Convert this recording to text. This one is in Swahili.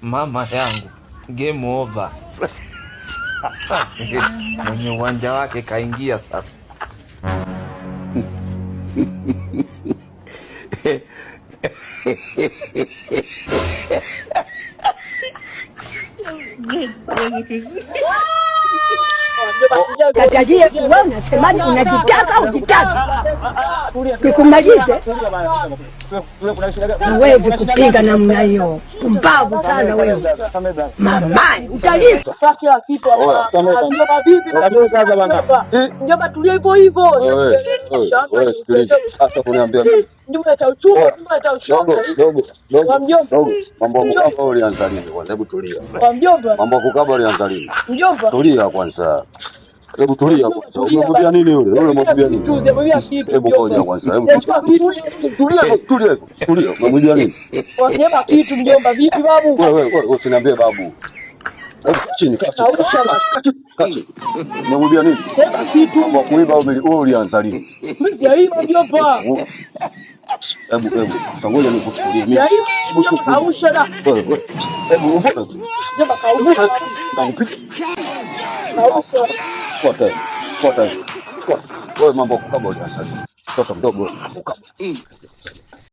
Mama yangu, game over. Mwenye uwanja wake kaingia sasa. Katajie wewe unasemaje? Unajitaka au jitaka? Nikumalize. Huwezi kupiga namna hiyo. Mbavu sana wewe. Mama, utalipa. Mjomba tulia hivyo hivyo. Wewe sikiliza. Hata kuniambia mjomba cha uchungu, mjomba cha uchungu. Dogo. Mjomba. Mambo kukaba ulianza lini kwanza? Hebu tulia. Mjomba. Mambo kukaba ulianza lini? Mjomba. Tulia kwanza. Hebu tulia kwanza. Unamwambia nini yule? Yule unamwambia nini? Hebu ngoja kwanza. Hebu tulia. Unamwambia nini? Wasema kitu mjomba. Vipi babu? Wewe usiniambie babu. Hebu chini, kaa chini. Unamwambia nini? Sema kitu. Mambo kuiba wewe ulianza lini? Mimi sijaiba mjomba. Hebu sangoja nikuchukulie mimi. Hebu kausha na. Hebu uvuta. Mjomba kausha. Kausha. Chukua. Wewe mambo kukaba ulianza lini? Mtoto mdogo.